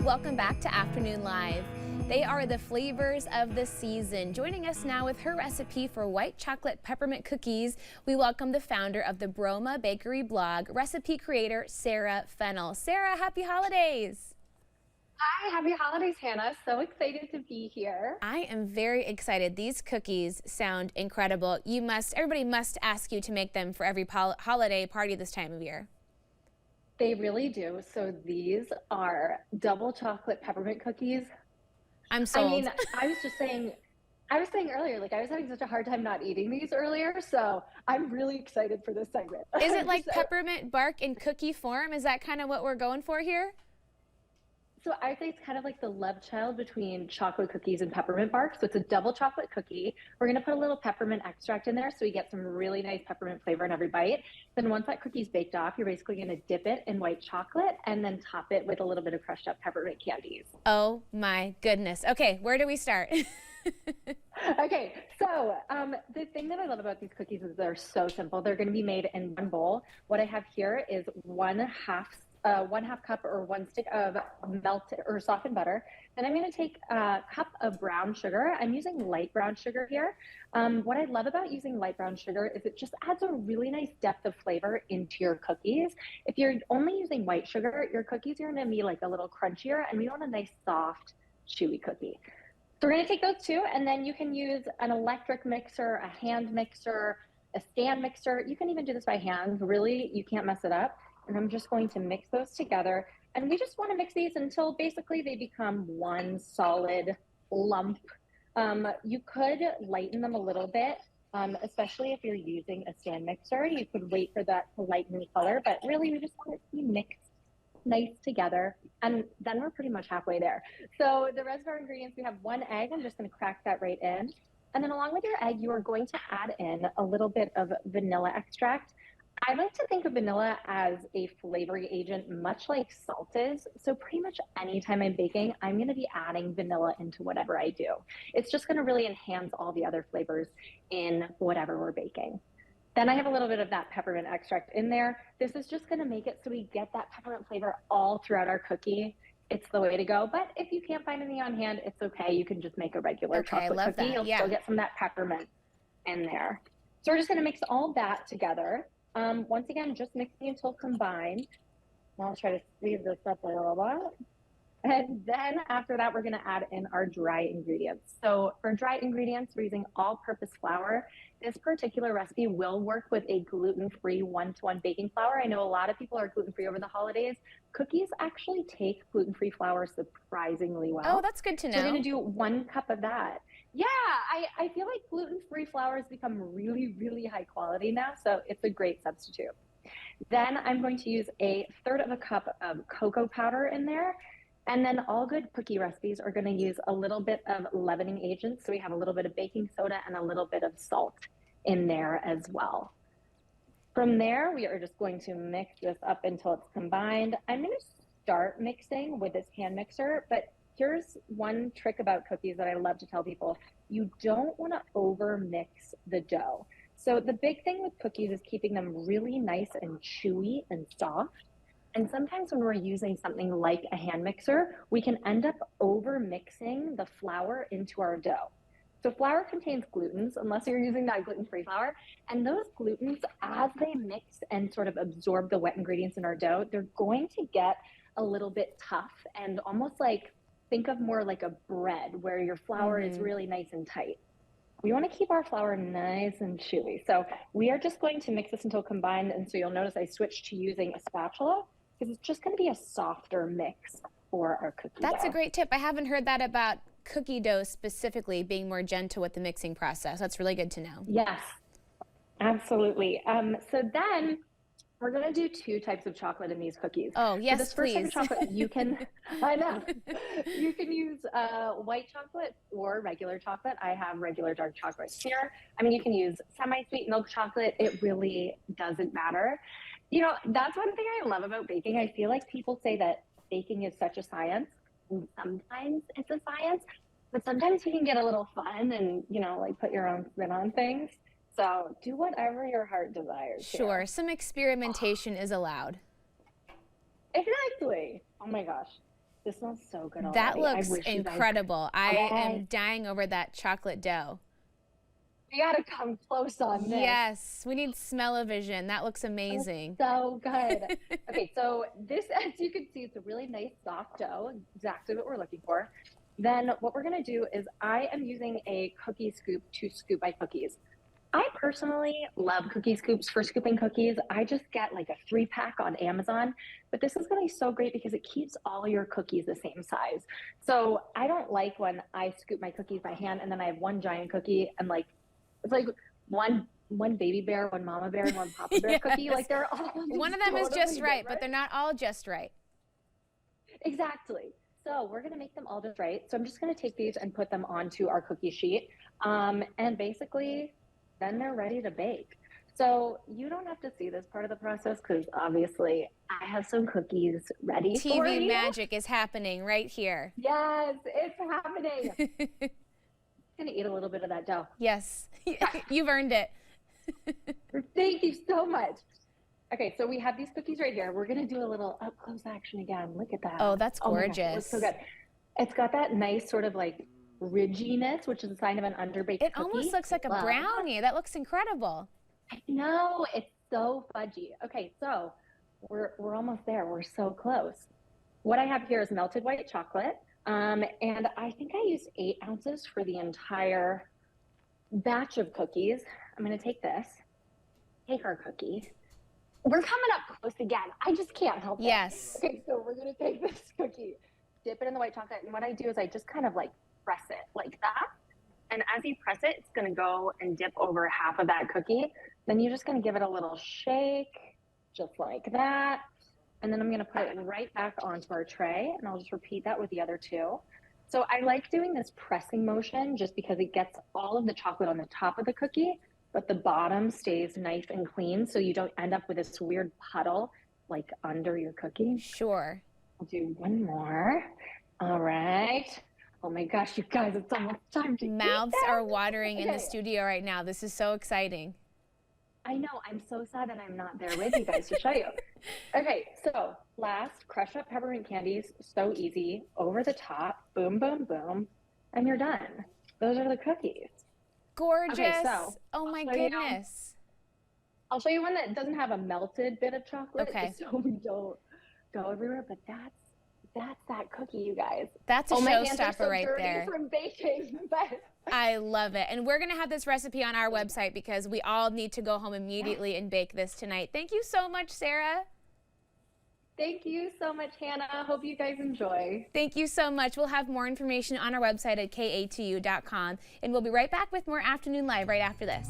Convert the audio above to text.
welcome back to Afternoon Live. They are the flavors of the season. Joining us now with her recipe for white chocolate peppermint cookies, we welcome the founder of the Broma Bakery blog, recipe creator Sarah Fennel. Sarah, happy holidays. Hi, happy holidays, Hannah. So excited to be here. I am very excited. These cookies sound incredible. Everybody must ask you to make them for every holiday party this time of year. They really do. So these are double chocolate peppermint cookies. I'm sold. I mean, I was saying earlier, like I was having such a hard time not eating these earlier, so I'm really excited for this segment. Is it like peppermint bark in cookie form? Is that kind of what we're going for here? So I'd say it's kind of like the love child between chocolate cookies and peppermint bark. So it's a double chocolate cookie. We're going to put a little peppermint extract in there so we get some really nice peppermint flavor in every bite. Then once that cookie's baked off, you're basically going to dip it in white chocolate and then top it with a little bit of crushed up peppermint candies. Oh my goodness. Okay, where do we start? Okay, so the thing that I love about these cookies is they're so simple. They're going to be made in one bowl. What I have here is one half cup or 1 stick of melted or softened butter. Then I'm going to take a cup of brown sugar. I'm using light brown sugar here. What I love about using light brown sugar is it just adds a really nice depth of flavor into your cookies. If you're only using white sugar, your cookies are going to be like a little crunchier, and we want a nice, soft, chewy cookie. So we're going to take those two, and then you can use an electric mixer, a hand mixer, a stand mixer. You can even do this by hand. Really, you can't mess it up. And I'm just going to mix those together. And we just want to mix these until basically they become one solid lump. You could lighten them a little bit, especially if you're using a stand mixer. You could wait for that to lighten the color, but really we just want it to be mixed nice together. And then we're pretty much halfway there. So the rest of our ingredients, we have 1 egg. I'm just going to crack that right in. And then along with your egg, you are going to add in a little bit of vanilla extract. I like to think of vanilla as a flavoring agent, much like salt is. So pretty much anytime I'm baking, I'm going to be adding vanilla into whatever I do. It's just going to really enhance all the other flavors in whatever we're baking. Then I have a little bit of that peppermint extract in there. This is just going to make it so we get that peppermint flavor all throughout our cookie. It's the way to go. But if you can't find any on hand, it's okay. You can just make a regular chocolate cookie. You'll still get some of that peppermint in there. So we're just going to mix all that together. Once again, just mixing until combined. I'll try to speed this up a little bit. And then after that, we're going to add in our dry ingredients. So for dry ingredients, we're using all-purpose flour. This particular recipe will work with a gluten-free 1-to-1 baking flour. I know a lot of people are gluten-free over the holidays. Cookies actually take gluten-free flour surprisingly well. Oh, that's good to know. So we're going to do 1 cup of that. Yeah, I feel like gluten-free flour has become really, really high quality now, so it's a great substitute. Then I'm going to use 1/3 cup of cocoa powder in there. And then all good cookie recipes are going to use a little bit of leavening agents. So we have a little bit of baking soda and a little bit of salt in there as well. From there, we are just going to mix this up until it's combined. I'm going to start mixing with this hand mixer, but here's one trick about cookies that I love to tell people. You don't want to over mix the dough. So the big thing with cookies is keeping them really nice and chewy and soft. And sometimes when we're using something like a hand mixer, we can end up over mixing the flour into our dough. So flour contains glutens, unless you're using that gluten-free flour. And those glutens, as they mix and sort of absorb the wet ingredients in our dough, they're going to get a little bit tough and almost like, think of more like a bread where your flour is really nice and tight. We want to keep our flour nice and chewy. So we are just going to mix this until combined. And so you'll notice I switched to using a spatula, because it's just going to be a softer mix for our cookie dough. That's a great tip. I haven't heard that about cookie dough specifically, being more gentle with the mixing process. That's really good to know. Yes, absolutely. So then we're going to do 2 types of chocolate in these cookies. Oh, yes, so this first please. type of chocolate, you can, I know, you can use white chocolate or regular chocolate. I have regular dark chocolate here. I mean, you can use semi-sweet milk chocolate. It really doesn't matter. You know, that's one thing I love about baking. I feel like people say that baking is such a science. And sometimes it's a science, but sometimes you can get a little fun and, you know, like put your own spin on things. So do whatever your heart desires. Sure, some experimentation is allowed. Exactly. Oh my gosh. This smells so good already. That I looks wish you guys incredible. I could. am dying over that chocolate dough. You gotta come close on this. Yes, we need smell-o-vision. That looks amazing. So good. Okay, so this, as you can see, it's a really nice soft dough, exactly what we're looking for. Then what we're gonna do is I am using a cookie scoop to scoop my cookies. I personally love cookie scoops for scooping cookies. I just get like a 3-pack on Amazon, but this is gonna be so great because it keeps all your cookies the same size. So I don't like when I scoop my cookies by hand and then I have one giant cookie and like, it's like one baby bear, one mama bear, and one papa bear cookie. Yes. Like they're all One of them is totally just right, different. but they're not all just right. Exactly. So we're gonna make them all just right. So I'm just gonna take these and put them onto our cookie sheet. And basically, then they're ready to bake. So you don't have to see this part of the process because obviously I have some cookies ready for you. TV magic is happening right here. Yes, it's happening. I'm gonna eat a little bit of that dough. Yes, you've earned it. Thank you so much. Okay, so we have these cookies right here. We're gonna do a little up close action again. Look at that. Oh, that's gorgeous. Oh my gosh, it looks so good. It's got that nice sort of like ridginess, which is a sign of an underbaked cookie. It almost looks like a brownie. That looks incredible. I know, it's so fudgy. Okay, so we're almost there. We're so close. What I have here is melted white chocolate. And I think I used 8 ounces for the entire batch of cookies. I'm gonna take this, take our cookie. We're coming up close again. I just can't help it. Yes. Okay, so we're gonna take this cookie, dip it in the white chocolate, and what I do is I just kind of like press it like that. And as you press it, it's gonna go and dip over half of that cookie. Then you're just gonna give it a little shake, just like that. And then I'm gonna put it right back onto our tray, and I'll just repeat that with the other 2. So I like doing this pressing motion just because it gets all of the chocolate on the top of the cookie, but the bottom stays nice and clean so you don't end up with this weird puddle like under your cookie. Sure. I'll do one more. All right. Oh my gosh, you guys, it's almost time to Mouths eat are them. watering in the studio right now. This is so exciting. I know, I'm so sad that I'm not there with you guys to show you. Okay, so last, crush up peppermint candies, so easy, over the top, boom, boom, boom, and you're done. Those are the cookies. Gorgeous. Okay, so oh my I'll show you- goodness. I'll show you one that doesn't have a melted bit of chocolate, Okay. just so we don't go everywhere, but that's that cookie, you guys. That's a my hands are showstopper so right dirty there. from baking, but I love it. And we're going to have this recipe on our website because we all need to go home immediately and bake this tonight. Thank you so much, Sarah. thank you so much, Hannah. Hope you guys enjoy. Thank you so much. We'll have more information on our website at katu.com. And we'll be right back with more Afternoon Live right after this.